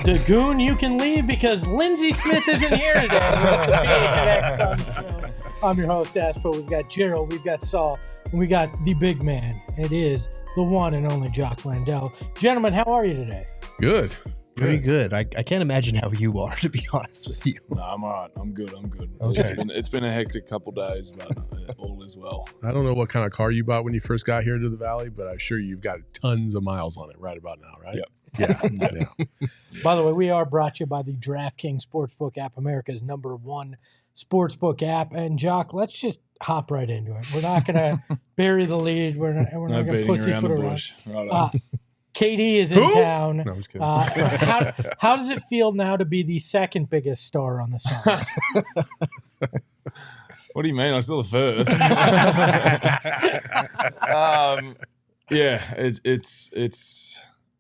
Dagoon, you can leave because Lindsey Smith isn't here today. It's the PHNX Suns Show. I'm your host, Espo. We've got Gerald, we've got Saul, and we got the big man. It is the one and only Jock Landale. Gentlemen, how are you today? Good. Pretty good. I can't imagine how you are, to be honest with you. No, I'm all right. I'm good. Okay. It's been a hectic couple days, but all is well. I don't know what kind of car you bought when you first got here to the Valley, but I'm sure you've got tons of miles on it right about now, right? Yep. Yeah. By the way, we are brought to you by the DraftKings Sportsbook app, America's #1 sportsbook app. And Jock, let's just hop right into it. We're not going to bury the lead. We're not going to pussyfoot around. Right KD is in town. No, I was kidding. How does it feel now to be the second biggest star on the Suns? What do you mean? I'm still the first. Yeah,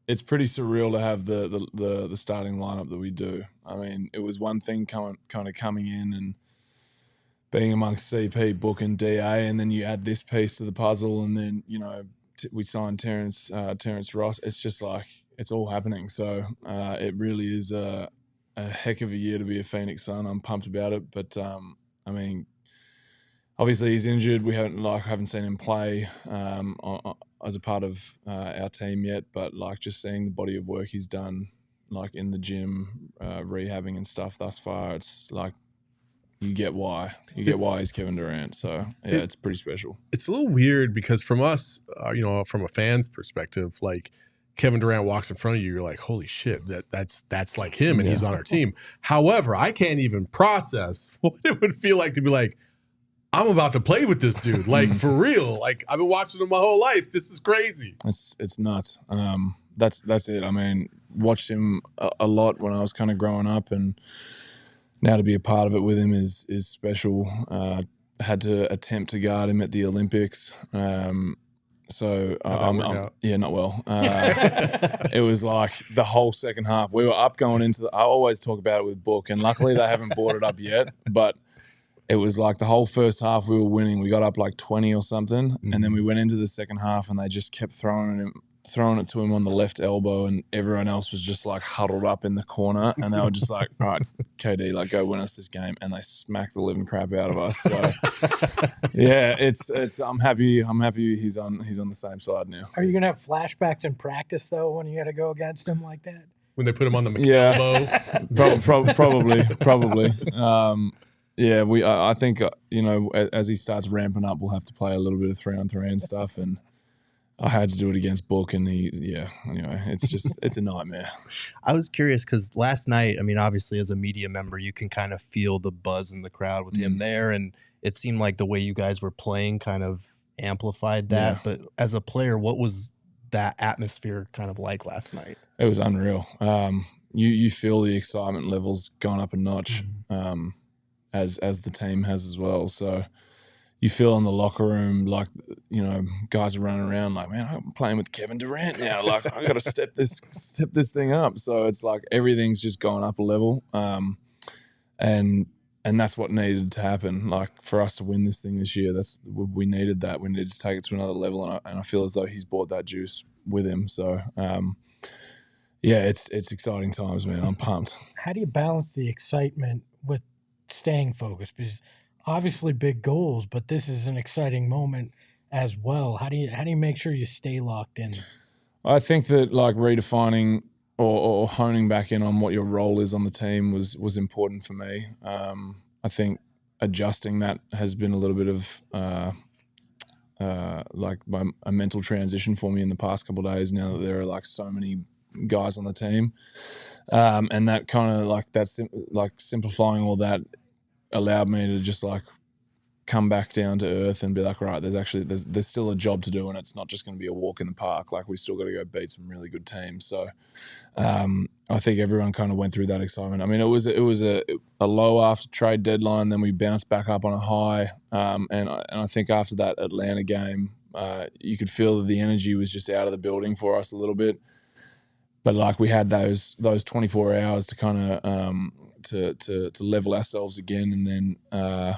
it's pretty surreal to have the starting lineup that we do. I mean, it was one thing kind of coming in and being amongst CP, Book, and DA, and then you add this piece to the puzzle, and then we signed Terrance Ross. It's just like it's all happening. So it really is a heck of a year to be a Phoenix Sun. I'm pumped about it, but I mean, obviously he's injured. We haven't seen him play as a part of our team yet, but just seeing the body of work he's done, in the gym, rehabbing and stuff thus far, it's like you get why he's Kevin Durant. So yeah, it's pretty special. It's a little weird because from us, from a fan's perspective, Kevin Durant walks in front of you, you're like, holy shit, that's like him, and he's on our team. However, I can't even process what it would feel like to be like, I'm about to play with this dude, for real. I've been watching him my whole life. This is crazy. It's nuts. That's it. I mean, watched him a lot when I was kind of growing up, and now to be a part of it with him is special. Had to attempt to guard him at the Olympics. So not well. It was like the whole second half. We were up going into I always talk about it with Book, and luckily they haven't brought it up yet, but it was like the whole first half we were winning. We got up 20 or something, and then we went into the second half, and they just kept throwing it to him on the left elbow, and everyone else was just huddled up in the corner, and they were just like, all right, KD, go win us this game, and they smacked the living crap out of us. So yeah, it's I'm happy he's on the same side now. Are you gonna have flashbacks in practice though when you got to go against him like that? When they put him on the Mikal probably. Yeah, I think as he starts ramping up, we'll have to play a little bit of 3-on-3 and stuff, and I had to do it against Book, and anyway, it's a nightmare. I was curious because last night, I mean, obviously as a media member, you can kind of feel the buzz in the crowd with him there, and it seemed like the way you guys were playing kind of amplified that. Yeah. But as a player, what was that atmosphere kind of like last night? It was unreal. You feel the excitement levels going up a notch, as the team has as well. So you feel in the locker room guys are running around man, I'm playing with Kevin Durant now. I got to step this thing up. So it's everything's just going up a level, and that's what needed to happen. For us to win this thing this year, we needed that. We needed to take it to another level, and I feel as though he's brought that juice with him. So yeah, it's exciting times, man. I'm pumped. How do you balance the excitement with staying focused? Because obviously big goals, but this is an exciting moment as well. How do you make sure you stay locked in? I think that redefining or honing back in on what your role is on the team was important for me. I think adjusting that has been a little bit of like a mental transition for me in the past couple of days, now that there are like so many guys on the team, and that kind of like simplifying all that allowed me to just like come back down to earth and be like, right, there's still a job to do, and it's not just going to be a walk in the park. Like, we still got to go beat some really good teams. So I think everyone kind of went through that excitement. I mean, it was a low after trade deadline, then we bounced back up on a high, and I think after that Atlanta game, you could feel that the energy was just out of the building for us a little bit. But like, we had those 24 hours to kind of to level ourselves again, and then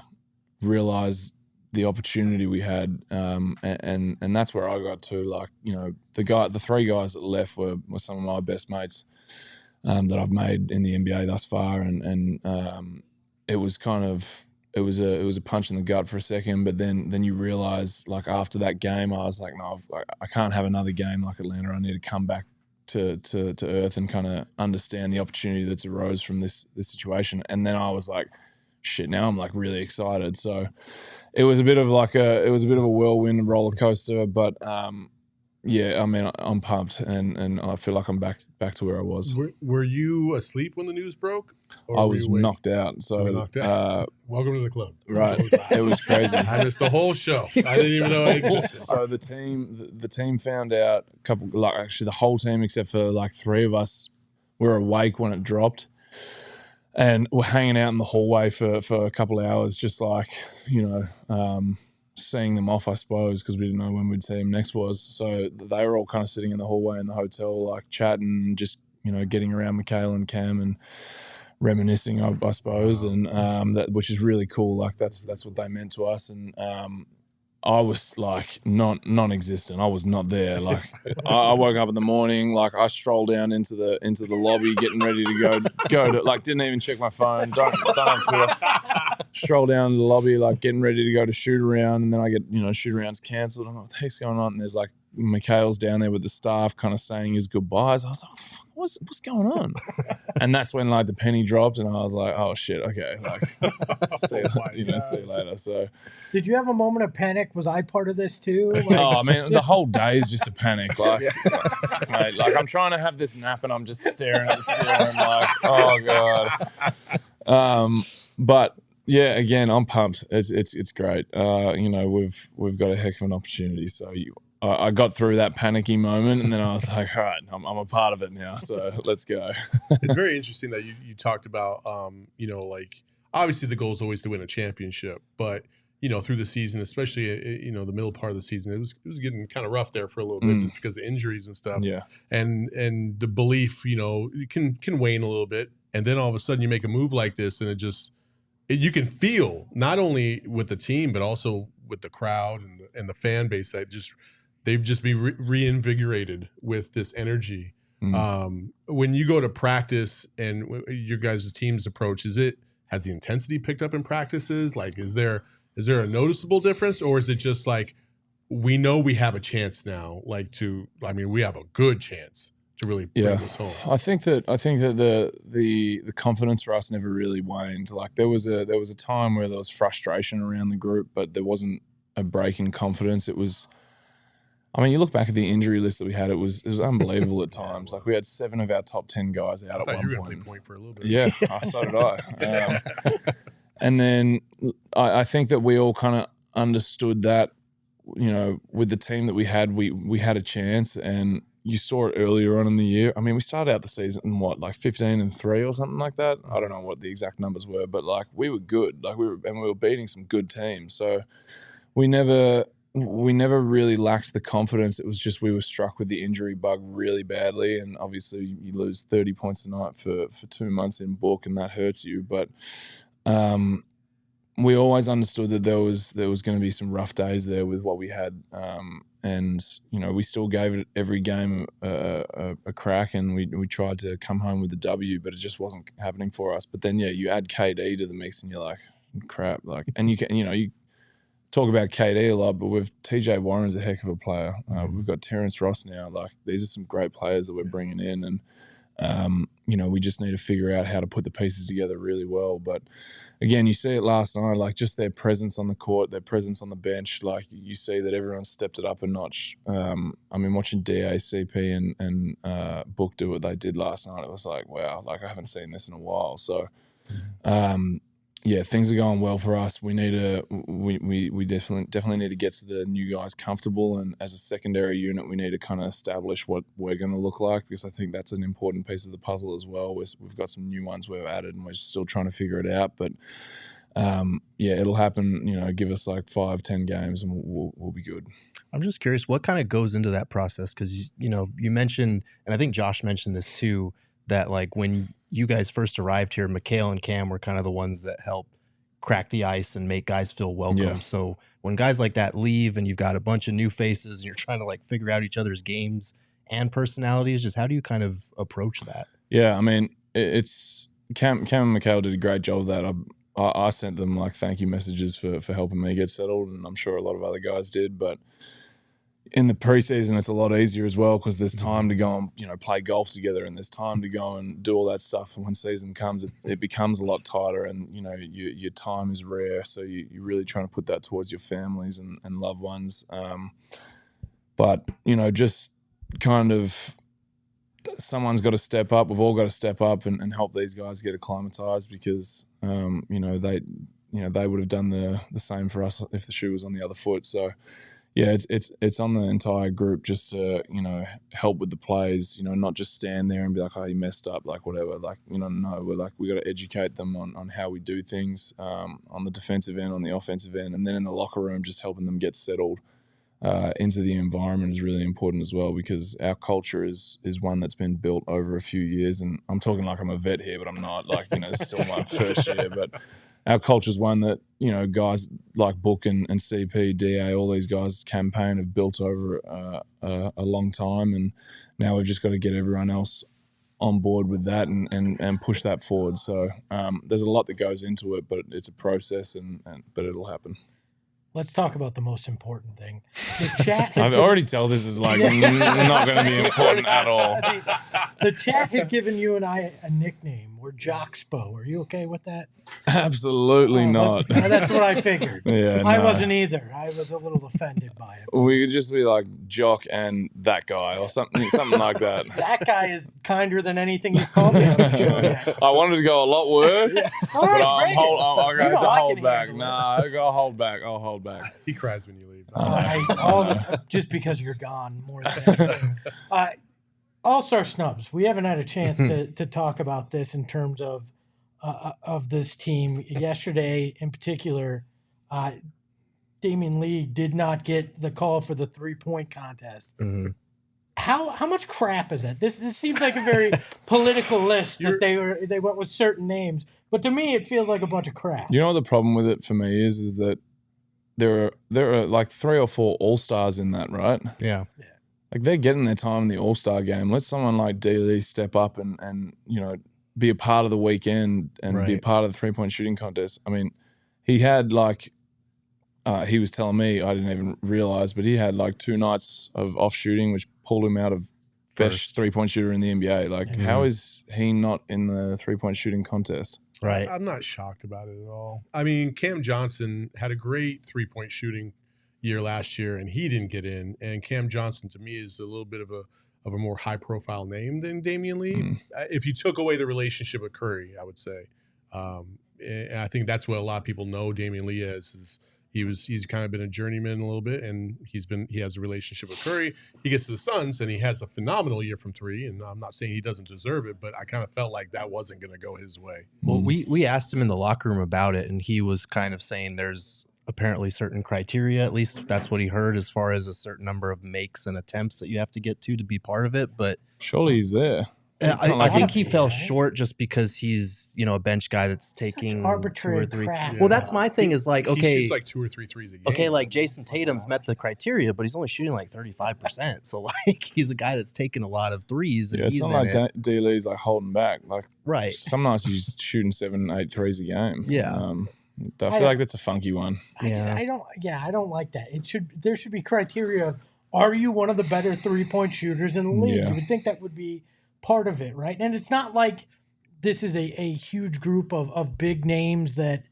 realize the opportunity we had, and that's where I got to. Like, you know, the three guys that left were some of my best mates that I've made in the NBA thus far, and it was kind of it was a punch in the gut for a second, but then you realize, like, after that game, I was like, no, I can't have another game like Atlanta. I need to come back to earth and kind of understand the opportunity that's arose from this situation. And then I was like, shit, now I'm like really excited. So it was a bit of a whirlwind roller coaster, but yeah, I mean, I'm pumped, and I feel like I'm back to where I was. Were you asleep when the news broke? I was knocked out. So welcome to the club. Right, it was crazy. I missed the whole show. I didn't even know it existed. So the team found out actually the whole team except for like three of us were awake when it dropped. And we're hanging out in the hallway for a couple of hours, just like, you know, seeing them off, I suppose, because we didn't know when we'd see them next was. So they were all kind of sitting in the hallway in the hotel, like chatting, just, you know, getting around Mikal and Cam and reminiscing, I suppose, and that, which is really cool. Like, that's what they meant to us. And I was like non-existent. I was not there. Like, I woke up in the morning, like I strolled down into the lobby, getting ready to go to, like, didn't even check my phone. Don't have Twitter. Stroll down to the lobby, like getting ready to go to shoot around, and then I get, you know, shoot arounds cancelled. I'm like, what the heck's going on? And there's like Mikal's down there with the staff, kind of saying his goodbyes. I was like, what the fuck? What's going on? And that's when like the penny dropped, and I was like, oh shit, okay, like see you later. So, did you have a moment of panic? Was I part of this too? Like, oh man, the whole day is just a panic. Like, mate, like I'm trying to have this nap, and I'm just staring at the steering, like, oh god. But yeah, again, I'm pumped. It's great. You know, we've got a heck of an opportunity. So I got through that panicky moment, and then I was like, all right, I'm a part of it now, so let's go. It's very interesting that you talked about, you know, like, obviously the goal is always to win a championship, but, you know, through the season, especially, you know, the middle part of the season, it was getting kind of rough there for a little bit, just because of injuries and stuff. Yeah. And the belief, you know, can wane a little bit, and then all of a sudden you make a move like this, and you can feel, not only with the team, but also with the crowd and the fan base, that they've just been reinvigorated with this energy. When you go to practice and your guys' team's approach, has the intensity picked up in practices? Like, is there a noticeable difference, or is it just like, we know we have a chance now, like we have a good chance to really bring this home? I think that the confidence for us never really waned. Like, there was a time where there was frustration around the group, but there wasn't a break in confidence. It was, I mean, you look back at the injury list that we had, it was unbelievable at times. Like, we had 7 of our top 10 guys out at one point. I thought you were going to play point for a little bit. Yeah, so did I. And then I think that we all kind of understood that, you know, with the team that we had, we had a chance, and you saw it earlier on in the year. I mean, we started out the season in what, like 15-3 or something like that. I don't know what the exact numbers were, but like, we were good. Like, we were beating some good teams. So we never really lacked the confidence. It was just, we were struck with the injury bug really badly, and obviously you lose 30 points a night for 2 months in book, and that hurts you. But we always understood that there was going to be some rough days there with what we had, and you know, we still gave it every game a crack, and we tried to come home with the W, but it just wasn't happening for us. But then you add KD to the mix, and you're like, crap, like, and you talk about KD a lot, but with TJ Warren's a heck of a player. We've got Terrance Ross now. Like, these are some great players that we're bringing in, We just need to figure out how to put the pieces together really well. But again, you see it last night, like just their presence on the court, their presence on the bench, like you see that everyone stepped it up a notch. Watching DA, CP and Book do what they did last night, it was like, wow, like I haven't seen this in a while. So, things are going well for us. We need to, we definitely need to get to the new guys comfortable, and as a secondary unit, we need to kind of establish what we're going to look like, because I think that's an important piece of the puzzle as well. We've got some new ones we've added, and we're still trying to figure it out. But it'll happen. Give us like 5-10 games, and we'll be good. I'm just curious, what kind of goes into that process? Because you mentioned, and I think Josh mentioned this too, that like when you guys first arrived here, Mikal and Cam were kind of the ones that help crack the ice and make guys feel welcome. Yeah. So when guys like that leave and you've got a bunch of new faces and you're trying to like figure out each other's games and personalities, just how do you kind of approach that? Yeah, I mean, it's Cam and Mikal did a great job of that. I sent them like thank you messages for helping me get settled, and I'm sure a lot of other guys did. But in the preseason, it's a lot easier as well, because there's time to go and play golf together, and there's time to go and do all that stuff. And when season comes, it becomes a lot tighter, and your time is rare. So you're really trying to put that towards your families and loved ones. But just kind of someone's got to step up. We've all got to step up and help these guys get acclimatized, because they would have done the same for us if the shoe was on the other foot. So. Yeah, it's on the entire group just to, help with the plays, not just stand there and be like, oh, you messed up, like whatever. Like, no, we got to educate them on how we do things on the defensive end, on the offensive end, and then in the locker room, just helping them get settled into the environment is really important as well, because our culture is one that's been built over a few years. And I'm talking like I'm a vet here, but I'm not. Like, it's still my first year, but our culture is one that, guys like Book and CP, DA, all these guys, campaign have built over a long time. And now we've just got to get everyone else on board with that and push that forward. So there's a lot that goes into it, but it's a process, but it'll happen. Let's talk about the most important thing. The chat. I already tell this is like not going to be important at all. The chat has given you and I a nickname. We're Jockspo. Are you okay with that? Absolutely not. That's what I figured. Yeah, I wasn't either. I was a little offended by it. We could just be like Jock and that guy or something like that. That guy is kinder than anything you've called me. I wanted to go a lot worse, but I'm going to hold back. Nah, I got to hold back. I'll hold back. He cries when you leave. Just because you're gone more than anything. All-star snubs. We haven't had a chance to talk about this in terms of this team. Yesterday, in particular, Damion Lee did not get the call for the 3-point contest. Mm-hmm. How much crap is that? This seems like a very political list that they went with certain names, but to me, it feels like a bunch of crap. You know what the problem with it for me is that there are like 3 or 4 all-stars in that, right? Yeah. Like they're getting their time in the all-star game. Let someone like D. Lee step up and be a part of the weekend and be a part of the 3-point shooting contest. I mean, he had like he was telling me, I didn't even realize, but he had like 2 nights of off shooting, which pulled him out of best 3-point shooter in the NBA. Like, how is he not in the 3-point shooting contest? Right. I'm not shocked about it at all. I mean, Cam Johnson had a great 3-point shooting year last year, and he didn't get in. And Cam Johnson, to me, is a little bit of a more high-profile name than Damion Lee. If you took away the relationship with Curry, I would say. And I think that's what a lot of people know Damion Lee as. Is he's kind of been a journeyman a little bit, and he has a relationship with Curry. He gets to the Suns, and he has a phenomenal year from 3. And I'm not saying he doesn't deserve it, but I kind of felt like that wasn't going to go his way. Well, we asked him in the locker room about it, and he was kind of saying there's apparently certain criteria, at least that's what he heard, as far as a certain number of makes and attempts that you have to get to be part of it. But surely he's there. I think he fell short just because he's, a bench guy that's taking arbitrary 2 or 3. crap. Well, that's my thing is like, okay. He shoots like 2 or 3 threes a game. Okay, like Jason Tatum's met the criteria, but he's only shooting like 35%. So like he's a guy that's taking a lot of threes. And it's he's not like D. Lee's like holding back. Like right. Some nights he's shooting 7-8 threes a game. Yeah. I feel like that's a funky one. I don't like that. There should be criteria of, are you one of the better 3-point shooters in the league? Yeah. You would think that would be part of it, right? And it's not like this is a huge group of big names that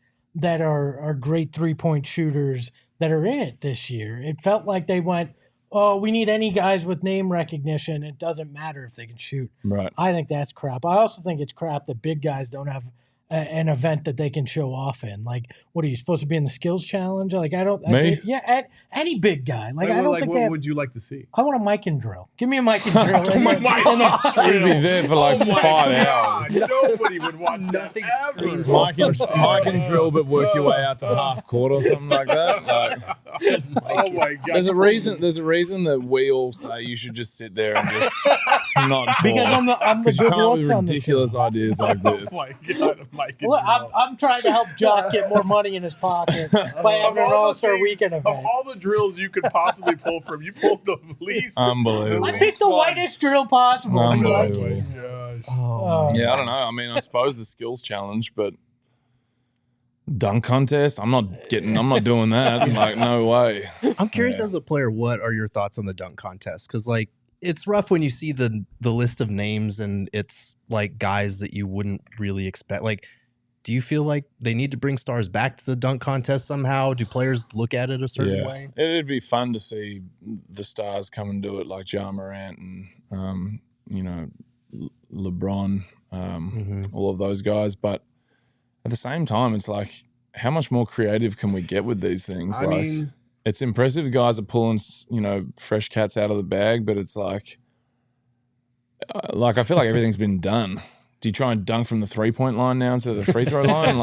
are great 3-point shooters that are in it this year. It felt like they went, oh, we need any guys with name recognition. It doesn't matter if they can shoot. Right. I think that's crap. I also think it's crap that big guys don't have an event that they can show off in. Like, what are you supposed to be in the skills challenge? Like, I don't. Me? Any big guy. Like, I don't like, think what would you like to see? I want a mic and drill. Give me a mic and drill. We'd be there for like 5 hours. Nobody would watch Nothing that ever. screams Mike and drill, but work your way out to half court or something like that. Like, Oh my god! there's a reason that we all say you should just sit there and just not talk. Because I'm the Because you good come up looks with on the ridiculous show. ideas like this. Oh my god! Mike and Look, drill. I'm trying to help Jock get more money in his pocket by having an All-Star Weekend Of event. all the drills you could possibly pull from, you pulled the least. Unbelievable. I picked the whitest drill possible. Oh my Unbelievable. gosh! Yeah, I don't know. I mean, I suppose the skills challenge, but dunk contest, I'm not doing that. Like, no way. I'm curious as a player, what are your thoughts on the dunk contest? Because like it's rough when you see the list of names and it's like guys that you wouldn't really expect. Like, do you feel like they need to bring stars back to the dunk contest somehow? Do players look at it a certain way? It'd be fun to see the stars come and do it, like Ja Morant and LeBron, all of those guys. But at the same time, it's like, how much more creative can we get with these things? I mean, it's impressive guys are pulling, fresh cats out of the bag, but it's like I feel like everything's been done. Do you try and dunk from the 3-point line now instead of the free throw line?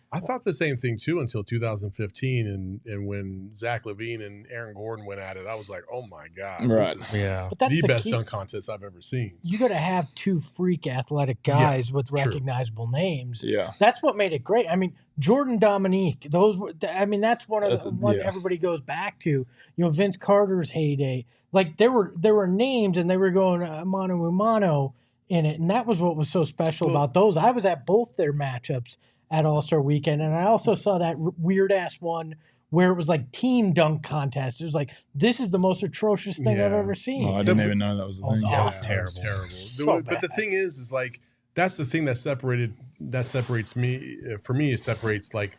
I thought the same thing too until 2015, and when Zach LaVine and Aaron Gordon went at it, I was like, oh my god, Right. this is But that's the best key. dunk contest I've ever seen. You got to have 2 freak athletic guys with true. recognizable names. Yeah. That's what made it great. I mean, Jordan Dominique, that's one of the one everybody goes back to. Vince Carter's heyday. Like there were names and they were going mano a mano in it, and that was what was so special about those. I was at both their matchups at All-Star Weekend, and I also saw that weird ass one where it was like team dunk contest. It was like, this is the most atrocious thing I've ever seen. Oh, I didn't even know that was the thing. Yeah, it was terrible. It was terrible. So But the bad. thing is like that's the thing that separates me. For me, it separates like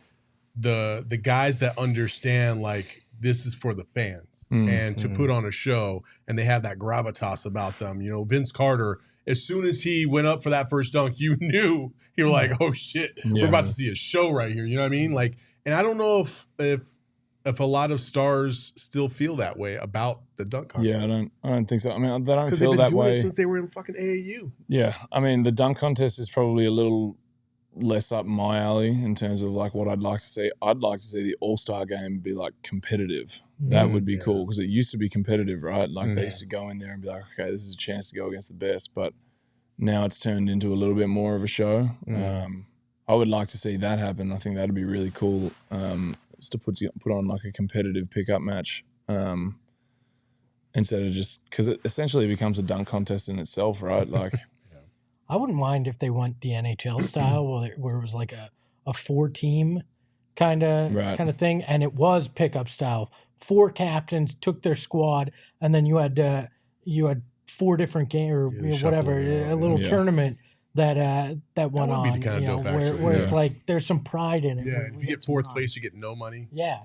the guys that understand like this is for the fans and to put on a show, and they have that gravitas about them. Vince Carter, as soon as he went up for that first dunk, you knew you were like, oh shit, we're about to see a show right here. You know what I mean? Like, and I don't know if a lot of stars still feel that way about the dunk contest. Yeah, I don't think so. I mean, they don't Because feel they've been that doing way it since they were in fucking AAU. Yeah, I mean, the dunk contest is probably a little less up my alley in terms of like what I'd like to see. I'd like to see the All-Star game be like competitive. That would be cool, because it used to be competitive, right? Like they used to go in there and be like, okay, this is a chance to go against the best, but now it's turned into a little bit more of a show. I would like to see that happen. I think that'd be really cool. Is to put on like a competitive pickup match instead of just, because it essentially becomes a dunk contest in itself, right? Like, I wouldn't mind if they went the NHL style where it was like a 4-team kind of thing, and it was pickup style. 4 captains took their squad, and then you had 4 different games or whatever, a little tournament that went would be on. kinda dope, where actually. it's like there's some pride in it. Yeah, when if we you get some 4th pride. place, you get no money. Yeah,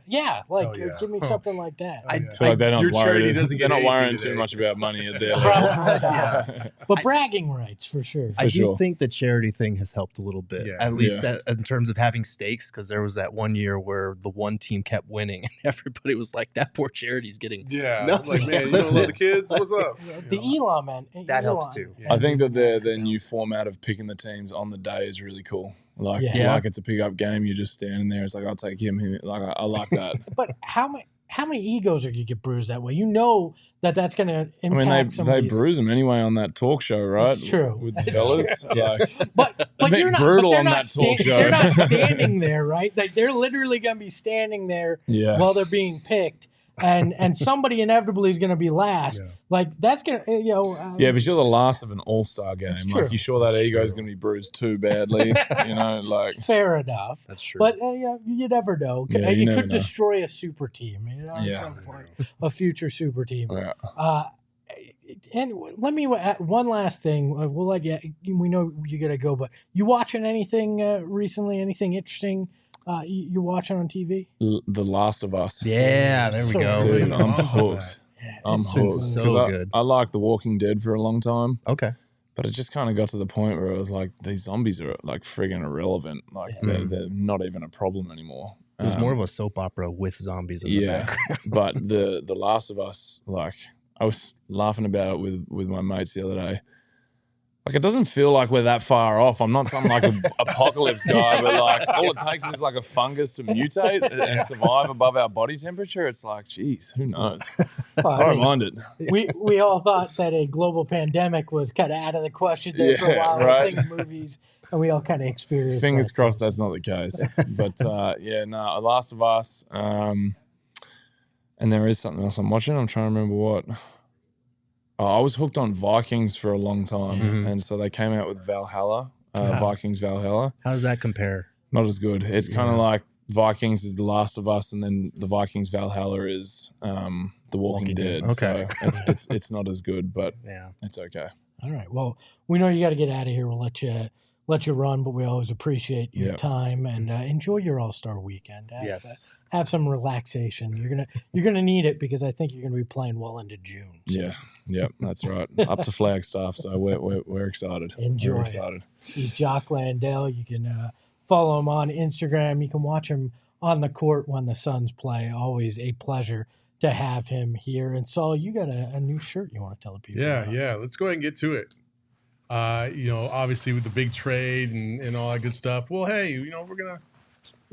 give me something like that. I feel like they're not Your charity worried. doesn't They're get not worrying anything too today. much about money at their Probably not. But bragging rights for sure. I do sure. think the charity thing has helped a little bit, Yeah. at least in terms of having stakes, because there was that one year where the one team kept winning and everybody was like, that poor charity's getting Nothing. Like, man, you with don't love the this. kids? What's up? The Elon man. That helps Elon. too. I think that their new format of picking the teams on the day is really cool. Like, Yeah. like it's a pickup game. You're just standing there. It's like, I'll take him. Like, I like that. But how many egos are you get bruised that way? You know that's going to I impact mean, they somebody's. bruise them anyway on that talk show, right? That's true. With the That's fellas. true. Like, But bit you're not brutal but they're on not that talk show. They're not standing there, right? Like they're literally going to be standing there yeah. while they're being picked, and somebody inevitably is going to be last. Yeah. Like that's going to Yeah, but you're the last of an all-star game. It's true. Like, you sure that It's ego is true. going to be bruised too badly? Like, fair enough. That's true. But you never know. Yeah, you you never could know. destroy a super team. At Yeah. some point, a future super team. yeah. And let me add one last thing. We'll let you. We know you gotta go, but you watching anything recently? Anything interesting? You're watching on TV? The Last of Us. Yeah, there we So go. Dude, I'm Mom's on hooked. Yeah, I'm it's been hooked. so 'Cause good. I liked The Walking Dead for a long time, Okay. but it just kind of got to the point where it was like these zombies are like friggin' irrelevant. Like they're not even a problem anymore. It was more of a soap opera with zombies in the background. But the Last of Us, like I was laughing about it with my mates the other day. Like it doesn't feel like we're that far off. I'm not some like a apocalypse guy, but like all it takes is like a fungus to mutate and survive above our body temperature. It's like, geez, who knows? I don't mind it. We all thought that a global pandemic was kind of out of the question there for a while. right. Thinking movies, and we all kind of experienced. Fingers that. crossed that's not the case. But Last of Us. And there is something else I'm watching. I'm trying to remember what. I was hooked on Vikings for a long time, and so they came out with Valhalla, Vikings Valhalla. How does that compare? Not as good. It's kind of like Vikings is The Last of Us, and then the Vikings Valhalla is The Walking Dead. Okay. So it's not as good, but it's okay. All right. Well, we know you got to get out of here. We'll let you run, but we always appreciate your time and enjoy your All-Star weekend. Have some relaxation. You're gonna need it because I think you're gonna be playing well into June. So. Yeah, that's right. Up to Flagstaff, so we're excited. Enjoy. We're excited. He's Jock Landale. You can follow him on Instagram. You can watch him on the court when the Suns play. Always a pleasure to have him here. And Saul, you got a new shirt you want to tell the people about. Yeah. Let's go ahead and get to it. Obviously with the big trade and all that good stuff. Well, hey, we're gonna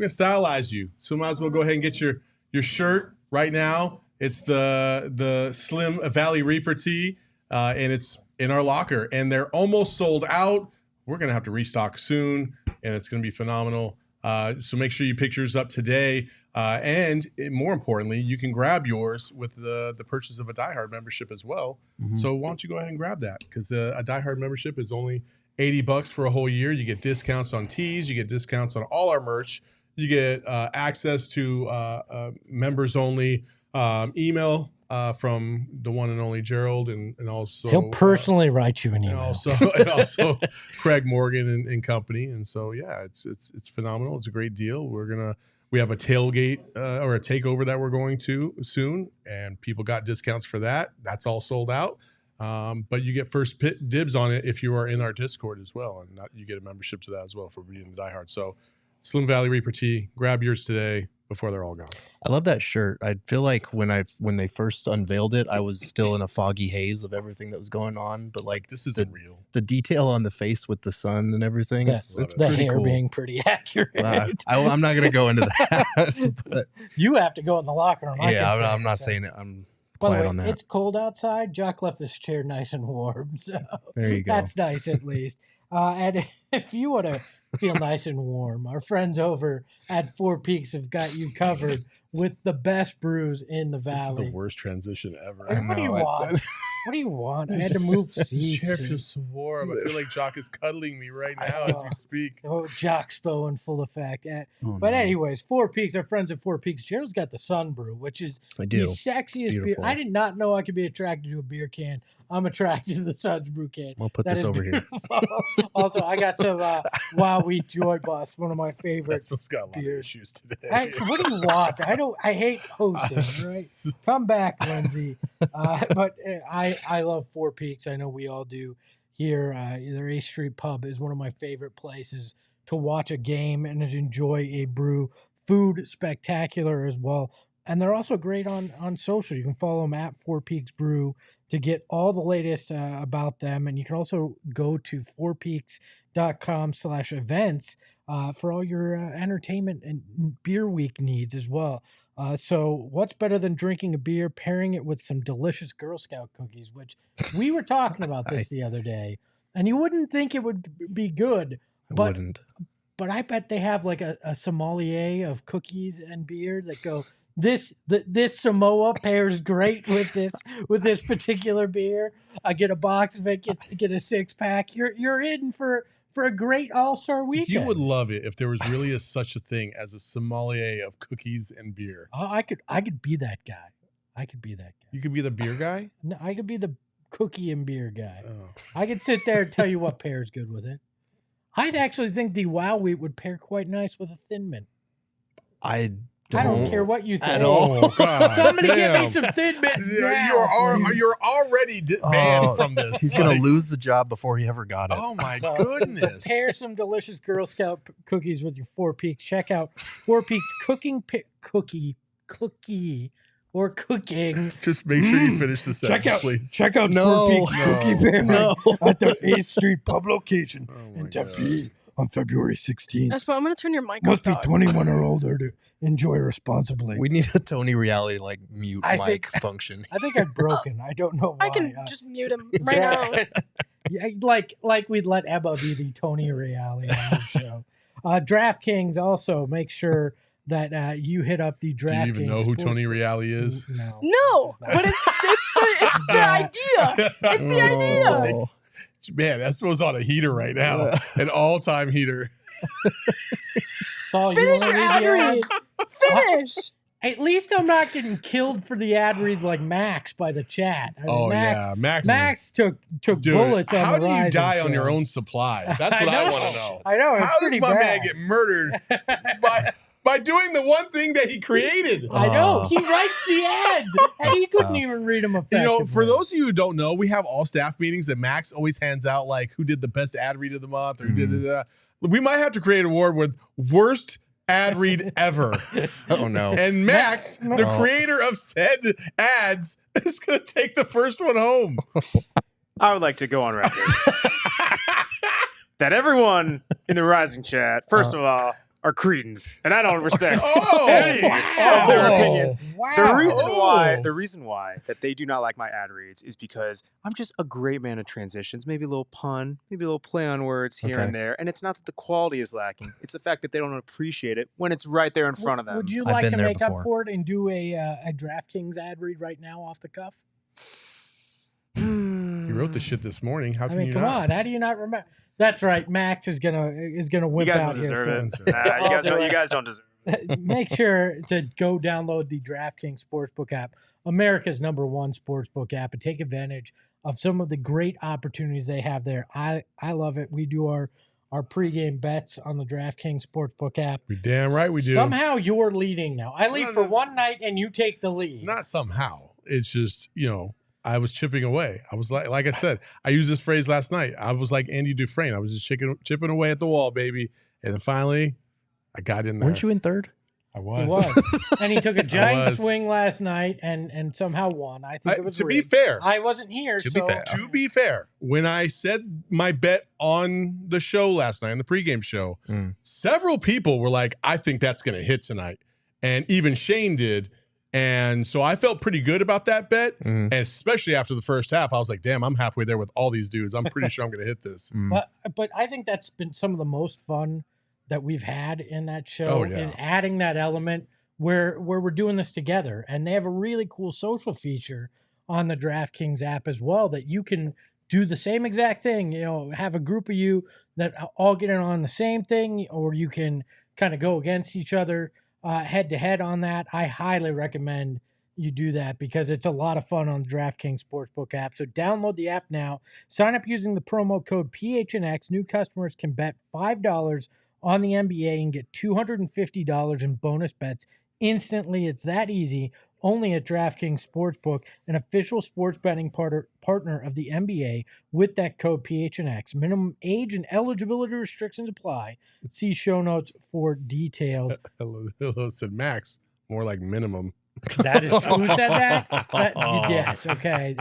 stylize you, so might as well go ahead and get your shirt right now. It's the Slim Valley Reaper tee, and it's in our locker, and they're almost sold out. We're gonna have to restock soon, and it's gonna be phenomenal. So make sure you pick yours up today, and more importantly, you can grab yours with the purchase of a Die Hard membership as well. Mm-hmm. So why don't you go ahead and grab that? Because a Die Hard membership is only $80 for a whole year. You get discounts on tees, you get discounts on all our merch, you get access to members only email from the one and only Gerald, and also he'll personally write you an email. And also Craig Morgan and company. And so it's phenomenal. It's a great deal. We have a tailgate or a takeover that we're going to soon, and people got discounts for that. That's all sold out. But you get first dibs on it if you are in our Discord as well, and you get a membership to that as well for being a diehard. So Slim Valley Reaper tee, grab yours today before they're all gone. I love that shirt. I feel like when they first unveiled it, I was still in a foggy haze of everything that was going on. But like this isn't real. The detail on the face with the sun and everything, it's the pretty hair cool. being pretty accurate. I'm not going to go into that. But you have to go in the locker room. I'm not saying it. I'm quiet on that. It's cold outside. Jock left this chair nice and warm. So there you go. That's nice at least. And if you want to feel nice and warm, our friends over at Four Peaks have got you covered with the best brews in the valley. This is the worst transition ever. What do you want? What do you want? I had to move seats. The chair feels so warm. I feel like Jock is cuddling me right now as we speak. Oh, Jockspo in full effect. But anyways, Four Peaks, our friends at Four Peaks. Gerald's got the Sun Brew, which is the sexiest beer. I did not know I could be attracted to a beer can. I'm attracted to the Suns Brew can. We'll put this over here. Also, I got some Wild Wheat Joy Bust, one of my favorites. That's got a lot of issues today. What do you want? I hate hosting, right? Come back, Lindsay. But I love Four Peaks. I know we all do here. Their A Street Pub is one of my favorite places to watch a game and to enjoy a brew. Food spectacular as well. And they're also great on social. You can follow them at Four Peaks Brew to get all the latest about them. And you can also go to fourpeaks.com/events for all your entertainment and beer week needs as well. So what's better than drinking a beer, pairing it with some delicious Girl Scout cookies, which we were talking about this the other day, and you wouldn't think it would be good, but I bet they have like a sommelier of cookies and beer that go, this Samoa pairs great with this particular beer. I get a box of it, get a 6-pack. You're in for a great All-Star weekend. You would love it if there was really such a thing as a sommelier of cookies and beer. Oh, I could be that guy. I could be that guy. You could be the beer guy? No, I could be the cookie and beer guy. Oh. I could sit there and tell you what pairs good with it. I actually think the Wow Wheat would pair quite nice with a Thin Mint. I I don't care what you think. at all. Oh, God, Somebody give me damn. some Thin Mint Yeah, now, please. you're already banned from this. He's gonna Like, lose the job before he ever got it. Oh my So, goodness. Pair some delicious Girl Scout cookies with your Four Peaks. Check out Four Peaks cookie or cooking. Just make sure you finish the sentence, please. Check out No. Four Peaks No. Cookie Pair No. at their 8th Street pub location Oh my in God. Tempe on February 16th. Espo, I'm gonna turn your mic Must off. be dog. 21 or older to enjoy responsibly. We need a Tony Reality like mute I mic think- function. I think I've broken. I don't know why. I can just mute him right now. Yeah, like we'd let Ebba be the Tony Reale on the show. DraftKings also make sure that you hit up the DraftKings. Do you even know who Sport- Tony Reale is? No. No, It's but it's the idea. It's the idea. Oh. Man, Espo's on a heater right now. An all-time heater. Saul, you Finish wanna your read ad the read. Finish. At least I'm not getting killed for the ad reads like Max by the chat. I mean, Max took Dude, bullets on how the do you Rising die on show. your own supply? That's what I want to know. I know. It's How does pretty my bad. man get murdered by doing the one thing that he created? I know. He writes the ads, and he That's couldn't tough. even read them You effectively. know, for those of you who don't know, we have all staff meetings and Max always hands out like who did the best ad read of the month or who did. We might have to create an award with worst ad read ever. Oh no. And Max, the creator of said ads, is going to take the first one home. I would like to go on record that everyone in the Rising chat, first of all, are cretins, and I don't respect Oh, any wow. of their opinions. Wow. The reason why that they do not like my ad reads is because I'm just a great man of transitions, maybe a little pun, maybe a little play on words here Okay. and there, and it's not that the quality is lacking; it's the fact that they don't appreciate it when it's right there in front of them. Would you I've like been to there make up before. for it and do a DraftKings ad read right now off the cuff? You wrote the shit this morning. How I can mean, you come not? on. How do you not remember? That's right. Max is gonna You whip guys out don't here. deserve soon. it. I'll You guys don't deserve it. Make sure to go download the DraftKings Sportsbook app, America's #1 sportsbook app, and take advantage of some of the great opportunities they have there. I love it. We do our pregame bets on the DraftKings Sportsbook app. You're damn right we do. Somehow you're leading now. I lead No, for that's- one night and you take the lead. Not somehow. It's just, I was chipping away. I was like I said, I used this phrase last night. I was like Andy Dufresne. I was just chipping away at the wall, baby. And then finally, I got in there. Weren't you in third? I He was. was. And he took a giant was. swing last night and somehow won. I think it was To be rigged. fair, I wasn't here, To so be fair. to be fair, when I said my bet on the show last night, on the pregame show, several people were like, I think that's going to hit tonight. And even Shane did. And so I felt pretty good about that bet. And especially after the first half, I was like, damn, I'm halfway there with all these dudes. I'm pretty sure I'm going to hit this. But I think that's been some of the most fun that we've had in that show Oh, yeah. is adding that element where we're doing this together. And they have a really cool social feature on the DraftKings app as well that you can do the same exact thing, have a group of you that all get in on the same thing, or you can kind of go against each other head to head on that. I highly recommend you do that because it's a lot of fun on the DraftKings Sportsbook app. So download the app now. Sign up using the promo code PHNX. New customers can bet $5 on the NBA and get $250 in bonus bets instantly. It's that easy. Only at DraftKings Sportsbook, an official sports betting partner of the NBA with that code PHNX. Minimum age and eligibility restrictions apply. See show notes for details. Hello, said Max. More like minimum. That is who said that? Yes, okay.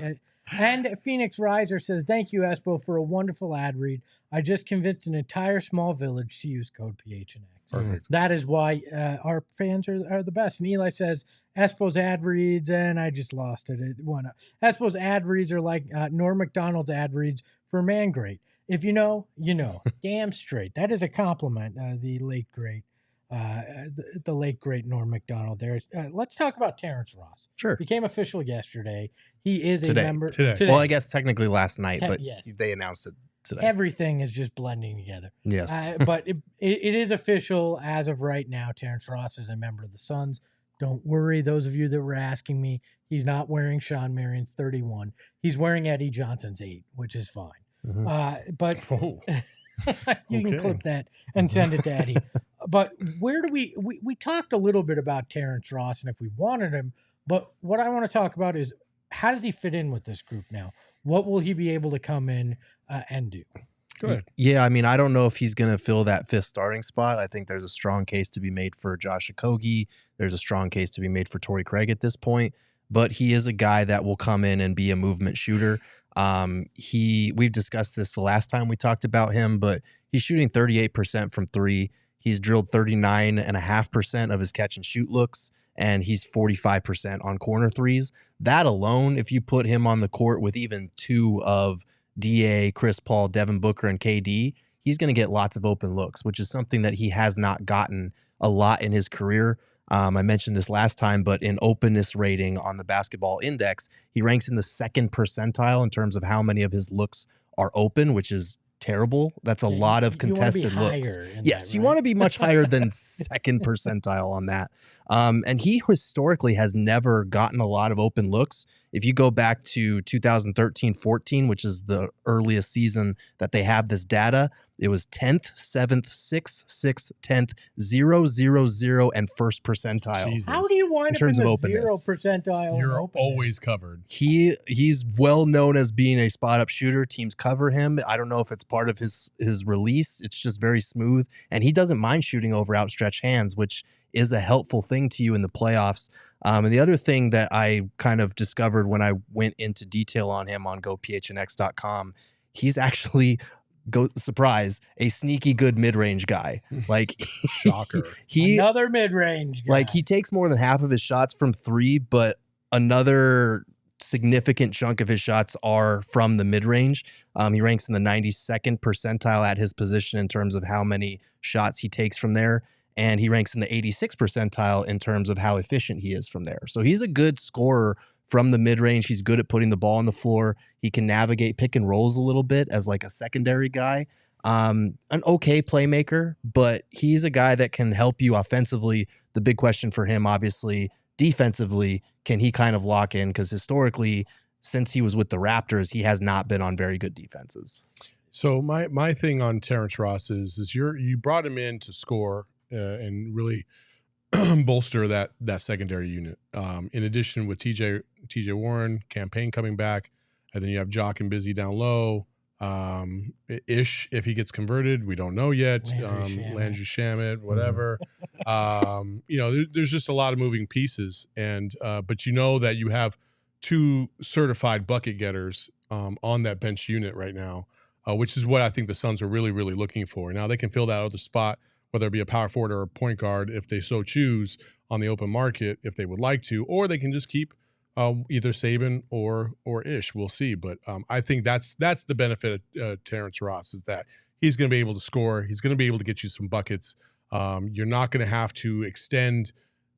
And Phoenix Riser says, thank you, Espo, for a wonderful ad read. I just convinced an entire small village to use code PHNX. Perfect. That is why our fans are the best. And Eli says, Espo's ad reads, and I just lost it. It went up. Espo's ad reads are like Norm Macdonald's ad reads for Man Great. If you know, you know. Damn straight. That is a compliment, the late great. The late great Norm Macdonald there. Let's talk about Terrance Ross. Sure. Became official yesterday. He is Today. a member Today. Well, I guess technically last night, but yes. they announced it today. Everything is just blending together. Yes. But it is official as of right now. Terrance Ross is a member of the Suns. Don't worry, those of you that were asking me, he's not wearing Sean Marion's 31. He's wearing Eddie Johnson's 8, which is fine. But you can clip that and send it to Eddie. But where do we talked a little bit about Terrance Ross and if we wanted him, but what I want to talk about is how does he fit in with this group now? What will he be able to come in and do? Go ahead. Yeah, I mean, I don't know if he's going to fill that 5th starting spot. I think there's a strong case to be made for Josh Okogie. There's a strong case to be made for Torrey Craig at this point. But he is a guy that will come in and be a movement shooter. We've discussed this the last time we talked about him, but he's shooting 38% from 3. He's drilled 39.5% of his catch and shoot looks, and he's 45% on corner threes. That alone, if you put him on the court with even 2 of DA, Chris Paul, Devin Booker, and KD, he's going to get lots of open looks, which is something that he has not gotten a lot in his career. I mentioned this last time, but in openness rating on the basketball index, he ranks in the 2nd percentile in terms of how many of his looks are open, which is terrible. That's a lot of contested looks. Yes, you want to be much higher than 2nd percentile on that. And he historically has never gotten a lot of open looks. If you go back to 2013-14, which is the earliest season that they have this data, it was 10th, 7th, 6th, 6th, 10th, 0, 0, 0, and 1st percentile. Jesus. How do you wind up in the 0 percentile? You're always covered. He's well known as being a spot up shooter. Teams cover him. I don't know if it's part of his release. It's just very smooth, and he doesn't mind shooting over outstretched hands, which is a helpful thing to you in the playoffs. And the other thing that I kind of discovered when I went into detail on him on gophnx.com, he's actually, surprise, a sneaky good mid-range guy. Like, shocker. Another mid-range guy. Like, he takes more than half of his shots from 3, but another significant chunk of his shots are from the mid-range. He ranks in the 92nd percentile at his position in terms of how many shots he takes from there. And he ranks in the 86th percentile in terms of how efficient he is from there. So he's a good scorer from the mid-range. He's good at putting the ball on the floor. He can navigate pick and rolls a little bit as like a secondary guy. An okay playmaker, but he's a guy that can help you offensively. The big question for him, obviously, defensively, can he kind of lock in? Because historically, since he was with the Raptors, he has not been on very good defenses. So my thing on Terrance Ross is you brought him in to score and really bolster that secondary unit. In addition, with TJ Warren, campaign coming back, and then you have Jock and Busy down low. Ish, if he gets converted, we don't know yet. Landry Shamet, whatever. There's just a lot of moving pieces, and but you know that you have 2 certified bucket getters on that bench unit right now, which is what I think the Suns are really, really looking for. Now they can fill that other spot, whether it be a power forward or a point guard, if they so choose on the open market, if they would like to, or they can just keep either Saban or Ish. We'll see. But I think that's the benefit of Terrance Ross, is that he's going to be able to score. He's going to be able to get you some buckets. You're not going to have to extend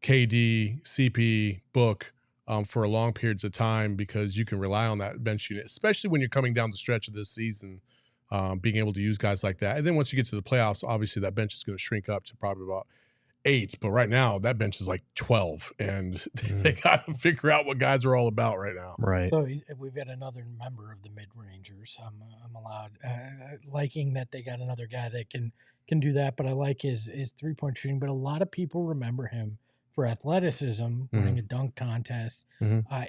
KD, CP, Book for long periods of time, because you can rely on that bench unit, especially when you're coming down the stretch of this season. Being able to use guys like that. And then once you get to the playoffs, obviously that bench is going to shrink up to probably about 8. But right now, that bench is like 12. And they got to figure out what guys are all about right now. Right. So we've got another member of the mid-rangers. I'm allowed, liking that they got another guy that can do that. But I like his three-point shooting. But a lot of people remember him for athleticism, winning a dunk contest.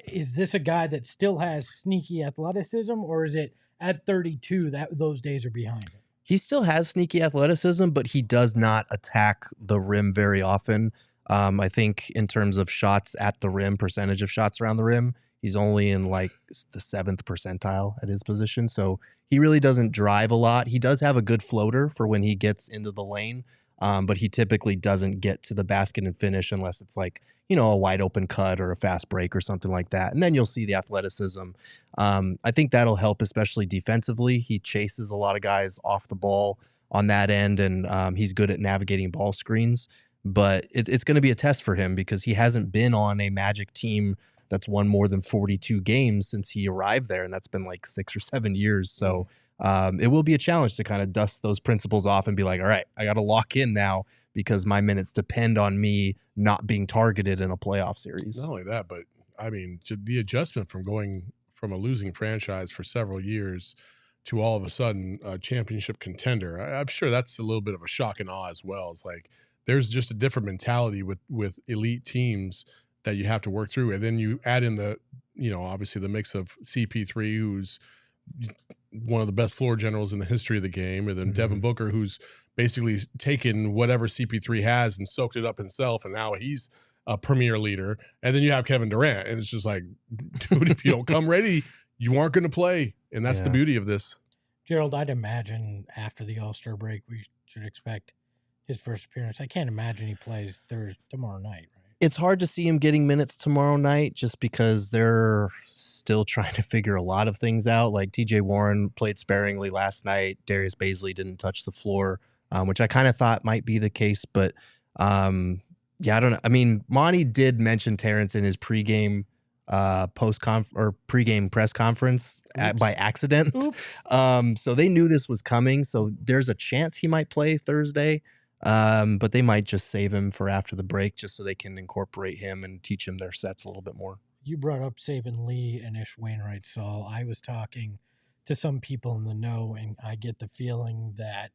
Is this a guy that still has sneaky athleticism, or is it at 32 that those days are behind him? He still has sneaky athleticism, but he does not attack the rim very often. I think in terms of shots at the rim, percentage of shots around the rim, he's only in like the 7th percentile at his position. So he really doesn't drive a lot. He does have a good floater for when he gets into the lane, but he typically doesn't get to the basket and finish unless it's like, a wide open cut or a fast break or something like that. And then you'll see the athleticism. I think that'll help, especially defensively. He chases a lot of guys off the ball on that end, and he's good at navigating ball screens. But it's going to be a test for him because he hasn't been on a Magic team that's won more than 42 games since he arrived there, and that's been like 6 or 7 years. So it will be a challenge to kind of dust those principles off and be like, all right, I got to lock in now, because my minutes depend on me not being targeted in a playoff series. Not only that, but I mean, the adjustment from going from a losing franchise for several years to all of a sudden a championship contender, I'm sure that's a little bit of a shock and awe as well. It's like there's just a different mentality with elite teams that you have to work through. And then you add in the, obviously the mix of CP3, who's one of the best floor generals in the history of the game, and then Devin Booker, who's basically taken whatever CP3 has and soaked it up himself, and now he's a premier leader. And then you have Kevin Durant, and it's just like, dude, if you don't come ready, you aren't going to play. And that's the beauty of this. Gerald, I'd imagine after the All-Star break, we should expect his first appearance. I can't imagine he plays tomorrow night, right? It's hard to see him getting minutes tomorrow night just because they're still trying to figure a lot of things out. Like TJ Warren played sparingly last night. Darius Baisley didn't touch the floor, which I kind of thought might be the case. But I don't know. I mean, Monty did mention Terrance in his pregame pregame press conference by accident. So they knew this was coming. So there's a chance he might play Thursday. But they might just save him for after the break just so they can incorporate him and teach him their sets a little bit more. You brought up Saban Lee and Ish Wainwright, Saul. I was talking to some people in the know, and I get the feeling that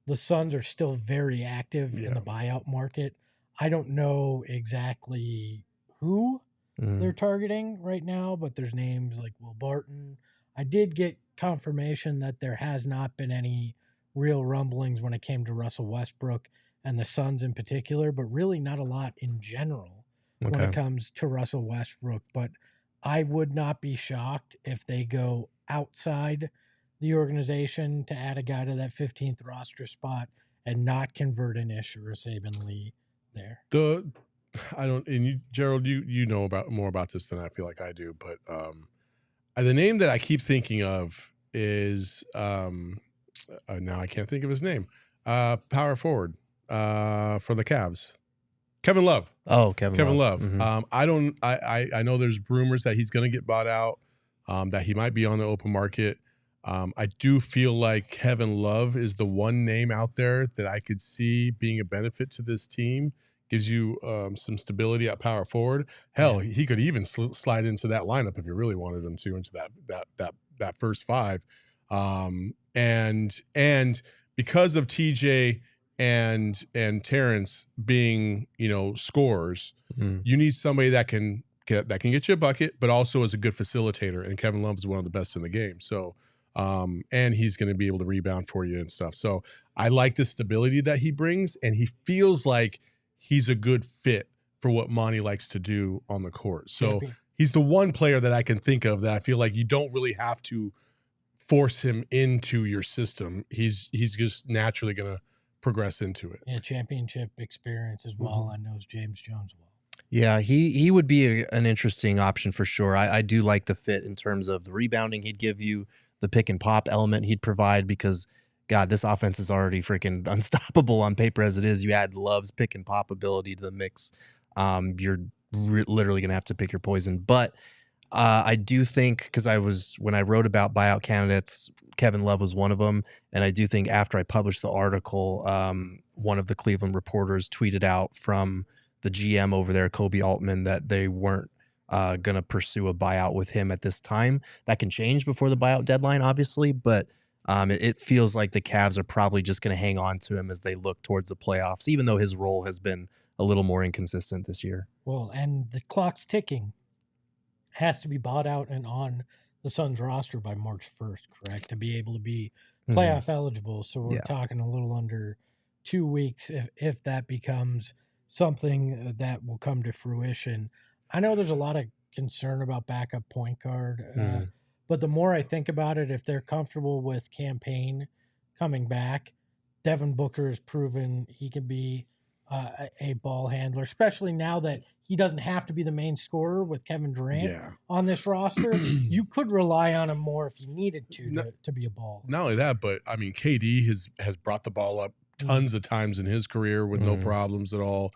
the Suns are still very active in the buyout market. I don't know exactly who they're targeting right now, but there's names like Will Barton. I did get confirmation that there has not been any real rumblings when it came to Russell Westbrook and the Suns in particular, but really not a lot in general when it comes to Russell Westbrook. But I would not be shocked if they go outside the organization to add a guy to that 15th roster spot and not convert an Ish or a Saban Lee there. Gerald, you know more about this than I feel like I do, but the name that I keep thinking of is now I can't think of his name. Power forward for the Cavs, Kevin Love. Oh, Kevin Love. Mm-hmm. I know there's rumors that he's going to get bought out, that he might be on the open market. I do feel like Kevin Love is the one name out there that I could see being a benefit to this team. Gives you some stability at power forward. Hell, he could even slide into that lineup if you really wanted him to, into that first five. And because of TJ and Terrance being, scorers, you need somebody that can get you a bucket, but also is a good facilitator. And Kevin Love is one of the best in the game. So, and he's going to be able to rebound for you and stuff. So I like the stability that he brings, and he feels like he's a good fit for what Monty likes to do on the court. So he's the one player that I can think of that I feel like you don't really have to force him into your system. He's just naturally going to progress into it. Yeah, championship experience as well. I knows James Jones well. Yeah, he would be an interesting option for sure. I do like the fit in terms of the rebounding he'd give you, the pick and pop element he'd provide, because God, this offense is already freaking unstoppable on paper as it is. You add Love's pick and pop ability to the mix. You're literally going to have to pick your poison. But I do think, because when I wrote about buyout candidates, Kevin Love was one of them. And I do think after I published the article, one of the Cleveland reporters tweeted out from the GM over there, Kobe Altman, that they weren't going to pursue a buyout with him at this time. That can change before the buyout deadline, obviously, but it feels like the Cavs are probably just going to hang on to him as they look towards the playoffs, even though his role has been a little more inconsistent this year. Well, and the clock's ticking. Has to be bought out and on the Suns roster by March 1st, correct? To be able to be playoff eligible. So we're talking a little under 2 weeks if that becomes something that will come to fruition. I know there's a lot of concern about backup point guard, but the more I think about it, if they're comfortable with Campaign coming back, Devin Booker has proven he can be a ball handler, especially now that he doesn't have to be the main scorer with Kevin Durant on this roster. You could rely on him more if you needed to be a ball. Not only that, but I mean, KD has brought the ball up tons of times in his career with no problems at all.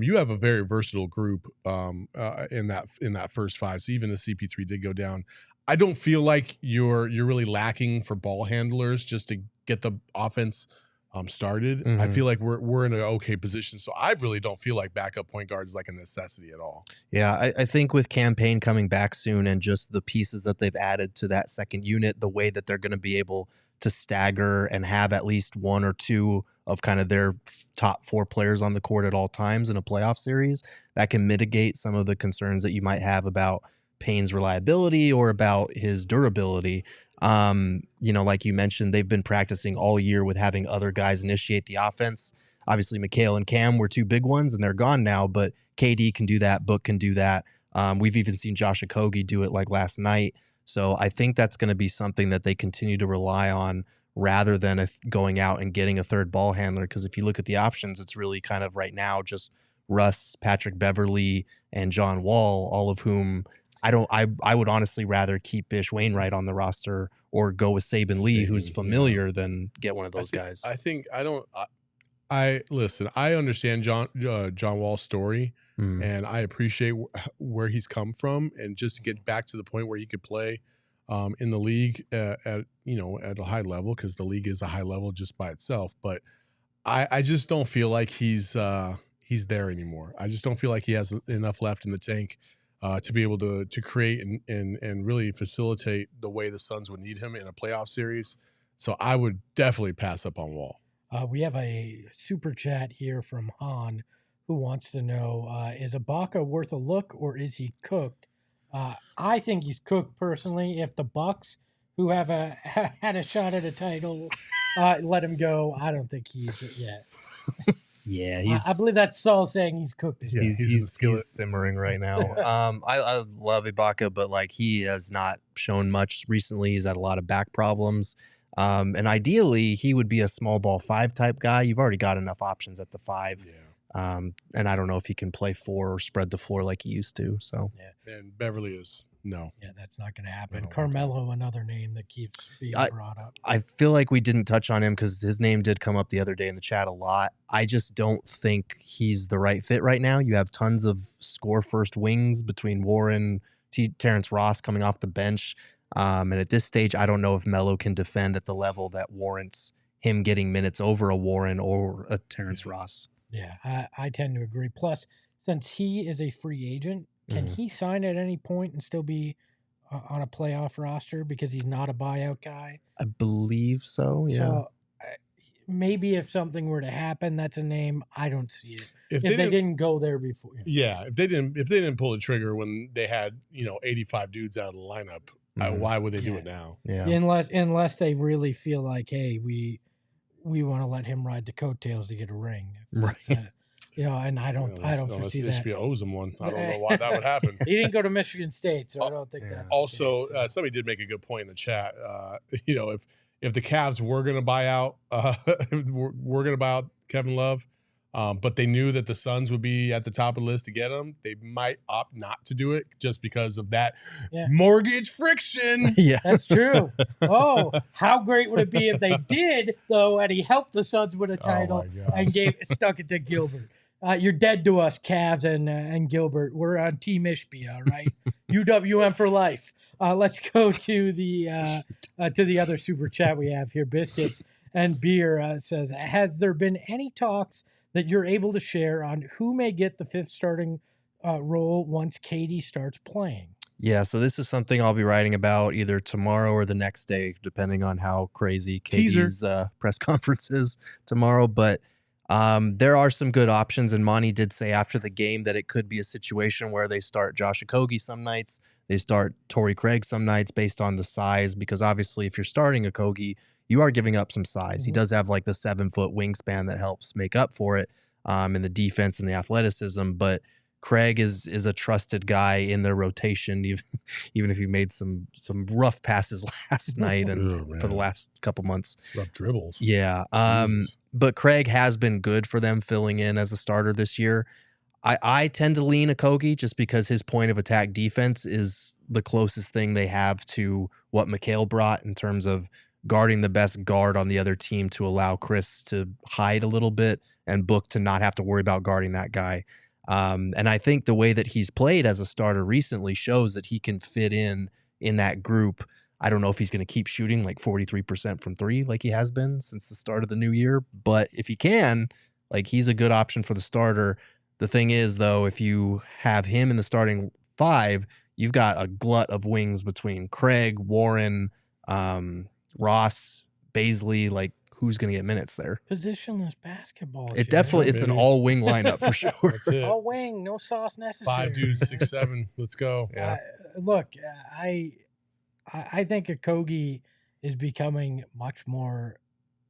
You have a very versatile group in that first five. So even the CP3 did go down, I don't feel like you're really lacking for ball handlers just to get the offense started, I feel like we're in an okay position. So I really don't feel like backup point guard is like a necessity at all. Yeah, I think with Campaign coming back soon and just the pieces that they've added to that second unit, the way that they're going to be able to stagger and have at least one or two of kind of their top 4 players on the court at all times in a playoff series, that can mitigate some of the concerns that you might have about Payne's reliability or about his durability. Like you mentioned, they've been practicing all year with having other guys initiate the offense. Obviously, Mikal and Cam were 2 big ones, and they're gone now, but KD can do that. Book can do that. We've even seen Josh Okogie do it like last night. So I think that's going to be something that they continue to rely on rather than going out and getting a third ball handler. Because if you look at the options, it's really kind of right now just Russ, Patrick Beverly, and John Wall, all of whom I would honestly rather keep Ish Wainwright on the roster or go with Saban Lee, who's familiar, than get one of those guys. I understand John Wall's story, and I appreciate where he's come from, and just to get back to the point where he could play in the league at a high level, because the league is a high level just by itself. But I just don't feel like he's there anymore. I just don't feel like he has enough left in the tank to be able to create and really facilitate the way the Suns would need him in a playoff series. So I would definitely pass up on Wall. We have a super chat here from Han, who wants to know, is Ibaka worth a look or is he cooked? I think he's cooked personally. If the Bucks, who have had a shot at a title, let him go, I don't think he's yet. Yeah, I believe that's Saul saying he's cooked. Yeah, he's simmering right now. I love Ibaka, but like he has not shown much recently. He's had a lot of back problems. And ideally, he would be a small ball 5 type guy. You've already got enough options at the 5. Yeah. And I don't know if he can play 4 or spread the floor like he used to. So And Beverly is no. Yeah, that's not going to happen. Carmelo, another name that keeps being brought up. I feel like we didn't touch on him because his name did come up the other day in the chat a lot. I just don't think he's the right fit right now. You have tons of score first wings between Warren, Terrance Ross coming off the bench. And at this stage, I don't know if Melo can defend at the level that warrants him getting minutes over a Warren or a Terrance Ross. Yeah, I tend to agree. Plus, since he is a free agent, can he sign at any point and still be on a playoff roster because he's not a buyout guy? I believe so, yeah. So maybe if something were to happen, that's a name. I don't see it. If they didn't go there before. Yeah, if they didn't pull the trigger when they had 85 dudes out of the lineup, why would they do it now? Yeah, unless they really feel like, hey, we want to let him ride the coattails to get a ring, right? And I don't foresee that. HBO owes him one. I don't know why that would hapen. He didn't go to Michigan State, so I don't think that's also. Somebody did make a good point in the chat. If the Cavs were going to buy out, we're going to buy out Kevin Love, but they knew that the Suns would be at the top of the list to get him, they might opt not to do it just because of that mortgage friction. Yeah, that's true. Oh, how great would it be if they did, though, and he helped the Suns win a title and stuck it to Gilbert. You're dead to us, Cavs and Gilbert. We're on Team Ishbia, all right? UWM for life. Let's go to the other super chat we have here. Biscuits and Beer says, has there been any talks that you're able to share on who may get the 5th starting role once KD starts playing? Yeah, so this is something I'll be writing about either tomorrow or the next day, depending on how crazy KD's press conference is tomorrow. But there are some good options, and Monty did say after the game that it could be a situation where they start Josh Okogie some nights, they start Torrey Craig some nights based on the size, because obviously if you're starting Okogie, you are giving up some size. He does have like the 7-foot wingspan that helps make up for it in the defense and the athleticism, but Craig is a trusted guy in their rotation, even if he made some rough passes last night and for the last couple months. Rough dribbles. Yeah. But Craig has been good for them filling in as a starter this year. I tend to lean Okogie just because his point of attack defense is the closest thing they have to what Mikal brought in terms of guarding the best guard on the other team to allow Chris to hide a little bit and Book to not have to worry about guarding that guy. And I think the way that he's played as a starter recently shows that he can fit in that group. I don't know if he's going to keep shooting like 43% from three like he has been since the start of the new year. But if he can, like, he's a good option for the starter. The thing is, though, if you have him in the starting five, you've got a glut of wings between Craig, Warren, Ross, Baisley. Like, who's going to get minutes there? Positionless basketball. It definitely, it's an all-wing lineup for sure. That's it. all wing, no sauce necessary. 5 dudes, 6'7". Let's go. Yeah. Look, I think Okogie is becoming much more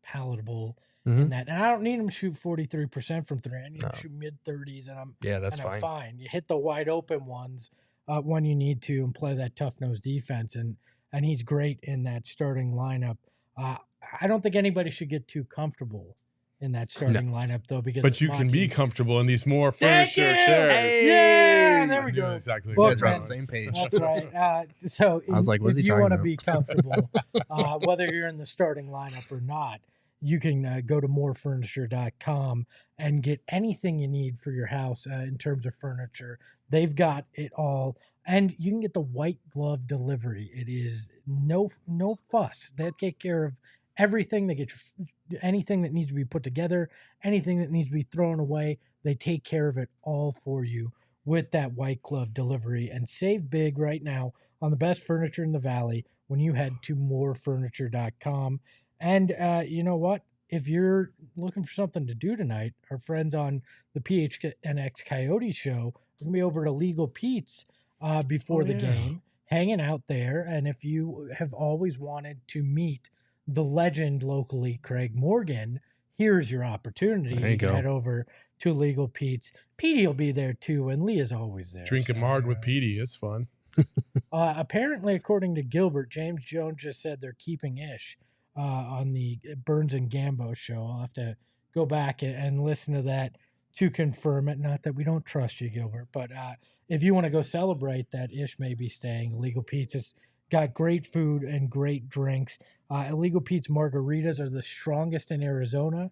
palatable in that. And I don't need him to shoot 43% from three. I need him to shoot mid-30s, and I'm that's and I'm fine. fine. You hit the wide open ones when you need to and play that tough-nosed defense, and he's great in that starting lineup. I don't think anybody should get too comfortable in that starting lineup, though, because But you can be comfortable in these more furniture you. chairs. Hey! Yeah, there we I knew go. exactly Book what You guys are you're on the doing. same page. That's right. So I was like, what is he if you talking want to about? be comfortable, whether you're in the starting lineup or not, you can go to morefurniture.com and get anything you need for your house in terms of furniture. They've got it all. And you can get the white glove delivery. It is no fuss. They take care of everything. They get anything that needs to be put together, anything that needs to be thrown away. They take care of it all for you with that white glove delivery. And save big right now on the best furniture in the Valley when you head to morefurniture.com. And you know what? If you're looking for something to do tonight, our friends on the PHNX Coyote show are going to be over to Legal Pete's before the game, hanging out there. And if you have always wanted to meet the legend locally, Craig Morgan, here's your opportunity. There you go. Head over to Legal Pete's. Petey will be there too, and Leah's always there. Drinking marg with Petey. It's fun. Apparently, according to Gilbert, James Jones just said they're keeping Ish on the Burns and Gambo show. I'll have to go back and listen to that to confirm it. Not that we don't trust you, Gilbert, but if you want to go celebrate that, Ish may be staying. Legal Pete's has got great food and great drinks. Illegal Pete's margaritas are the strongest in Arizona.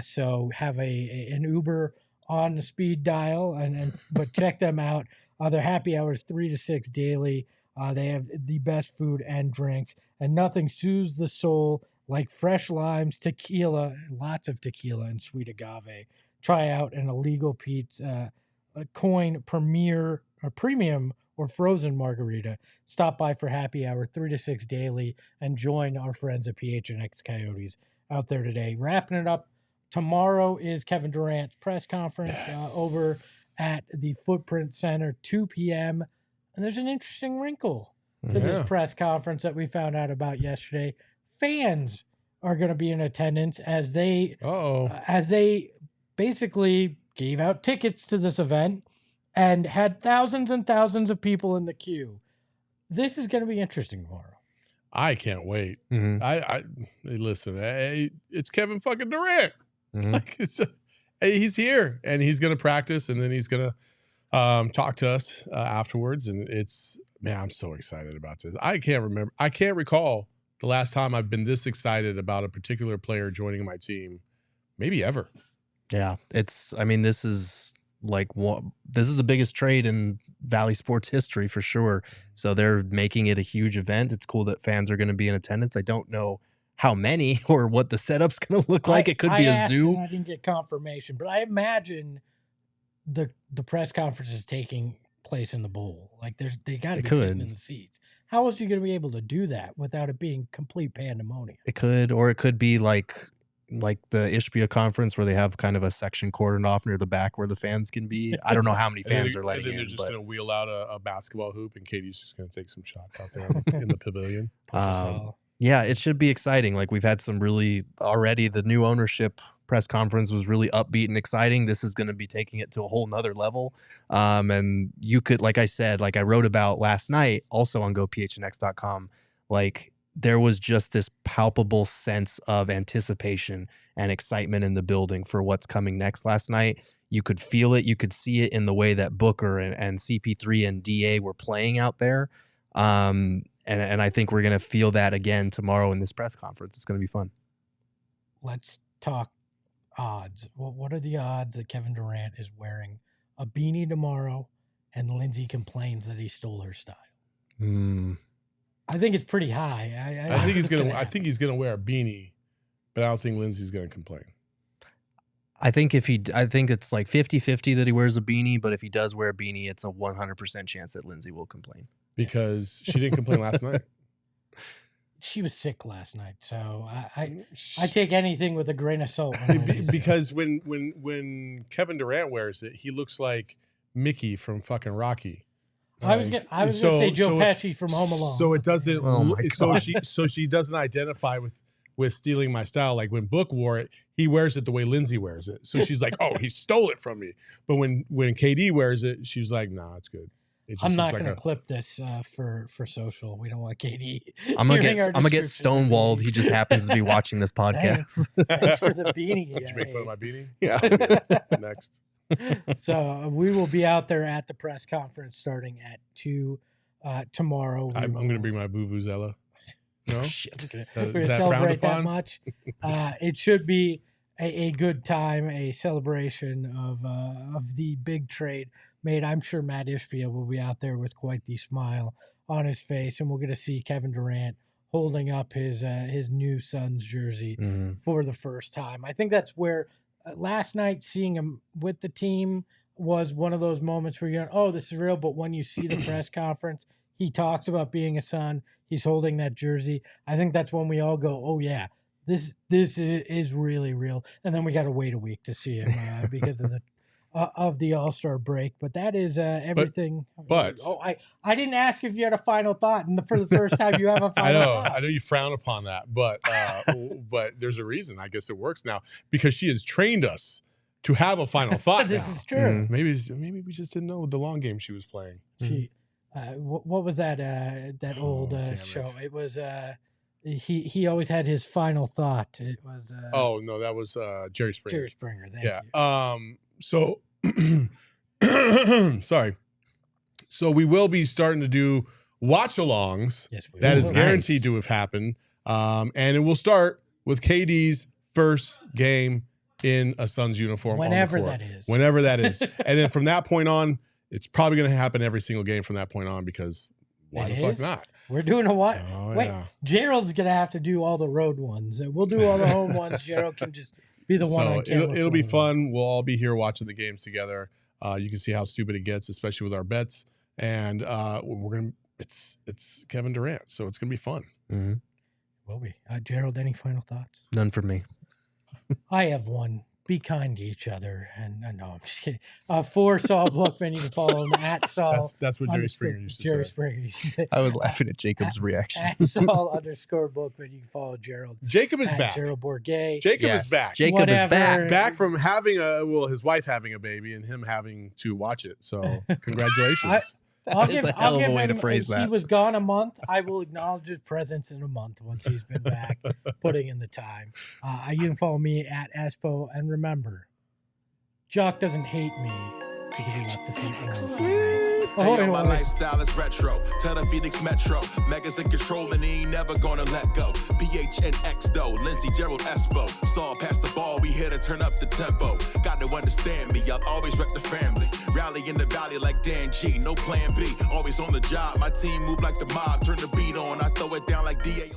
So have an Uber on the speed dial, but check them out. Their happy hours 3 to 6 daily. They have the best food and drinks, and nothing soothes the soul like fresh limes, tequila, lots of tequila, and sweet agave. Try out an Illegal Pete's Coin Premier or Premium or Frozen Margarita. Stop by for happy hour 3 to 6 daily and join our friends at PHNX Coyotes out there today. Wrapping it up, tomorrow is Kevin Durant's press conference over at the Footprint Center, 2 p.m. And there's an interesting wrinkle to this press conference that we found out about yesterday. Fans are going to be in attendance as they basically gave out tickets to this event and had thousands and thousands of people in the queue. This is going to be interesting tomorrow. I can't wait. Mm-hmm. I listen. It's Kevin fucking Durant. Mm-hmm. Like he's here and he's gonna practice and then he's gonna talk to us afterwards. And I'm so excited about this. I can't recall the last time I've been this excited about a particular player joining my team, maybe ever. Yeah, this is the biggest trade in Valley sports history for sure. So they're making it a huge event. It's cool that fans are going to be in attendance. I don't know how many or what the setup's going to look like. It could be a zoo. I didn't get confirmation, but I imagine the press conference is taking place in the bowl. Like they got to be sitting in the seats. How else are you going to be able to do that without it being complete pandemonium? It could be like the Ishbia conference where they have kind of a section cordoned off near the back where the fans can be. I don't know how many fans are letting in. And then they're just going to wheel out a basketball hoop and Katie's just going to take some shots out there in the pavilion. Yeah, it should be exciting. Like we've had some already the new ownership press conference was really upbeat and exciting. This is going to be taking it to a whole nother level. And you could, like I said, like I wrote about last night also on gophnx.com, like there was just this palpable sense of anticipation and excitement in the building for what's coming next last night. You could feel it. You could see it in the way that Booker and CP3 and DA were playing out there. And I think we're going to feel that again tomorrow in this press conference. It's going to be fun. Let's talk odds. Well, what are the odds that Kevin Durant is wearing a beanie tomorrow and Lindsay complains that he stole her style? I think it's pretty high. I think he's gonna. I happen. think he's gonna wear a beanie, but I don't think Lindsey's gonna complain. I think it's like 50-50 that he wears a beanie, but if he does wear a beanie, it's a 100% chance that Lindsey will complain. Because she didn't complain last night. She was sick last night, so I take anything with a grain of salt. Because when Kevin Durant wears it, he looks like Mickey from fucking Rocky. I was gonna say Joe Pesci from Home Alone. So it doesn't. Oh my God. So she doesn't identify with stealing my style. Like when Book wore it, he wears it the way Lindsey wears it. So she's like, oh, he stole it from me. But when KD wears it, she's like, nah, it's good. It just I'm not looks going to like clip this for social. We don't want KD. I'm gonna hearing get our description. stonewalled. He just happens to be watching this podcast. Thanks for the beanie. Did you make fun of my beanie? Yeah. Next. So we will be out there at the press conference starting at 2 tomorrow. I'm going to bring my vuvuzela. No? Shit. We're Is going to that frowned celebrate that upon? much. It should be a good time, a celebration of the big trade made. I'm sure Matt Ishbia will be out there with quite the smile on his face, and we're going to see Kevin Durant holding up his new Suns jersey for the first time. I think that's where last night seeing him with the team was one of those moments where you're going, oh, this is real. But when you see the press conference, he talks about being a Sun. He's holding that jersey. I think that's when we all go, oh, yeah, this is really real. And then we got to wait a week to see him because of the All-Star break. But that is everything. But I didn't ask if you had a final thought. And for the first time, you have a final thought. I know you frown upon that, but there's a reason. I guess it works now because she has trained us to have a final thought. This now. is true. Maybe we just didn't know the long game she was playing. She, what was that old damn show? it. It was he always had his final thought. It was Oh no, that was Jerry Springer. Jerry Springer. Thank Yeah. you. So sorry. So we will be starting to do watch-alongs. Yes, we That will. is guaranteed to have happened. And it will start with KD's first game in a Suns uniform. Whenever on the court. that is. Whenever that is. And then from that point on, it's probably going to happen every single game from that point on because why It the fuck is? not? We're doing a what? Oh, Wait, yeah. Gerald's gonna have to do all the road ones. We'll do all the home ones. Gerald can just be the one on camera. It'll be for fun. We'll all be here watching the games together. You can see how stupid it gets, especially with our bets. And we're gonna. It's Kevin Durant, so it's gonna be fun. Mm-hmm. Will be. Gerald, any final thoughts? None for me. I have one. Be kind to each other. And no, I'm just kidding. For Saul Bookman, you can follow him at Saul. That's what Jerry Springer used to Jerry say. Springer used to say. I was laughing at Jacob's reaction. At Saul_Bookman, you can follow Gerald. Jacob is at back. Gerald Bourget. Jacob Yes, is back. Jacob Whatever. is back. Back from having his wife having a baby and him having to watch it. So congratulations. I'll That is a hell of a way to phrase He that. was gone a month. I will acknowledge his presence in a month once he's been back, putting in the time. You can follow me at Espo. And remember, Jock doesn't hate me because he left the seat warm. Hey, yo, my lifestyle is retro. Tell the Phoenix Metro. Megas in control and he ain't never gonna let go. PHNX though, Lindsey, Gerald, Espo. Saw pass the ball, we here to turn up the tempo. Got to understand me, I'll always wreck the family. Rally in the valley like Dan G, no plan B. Always on the job, my team move like the mob. Turn the beat on, I throw it down like DA.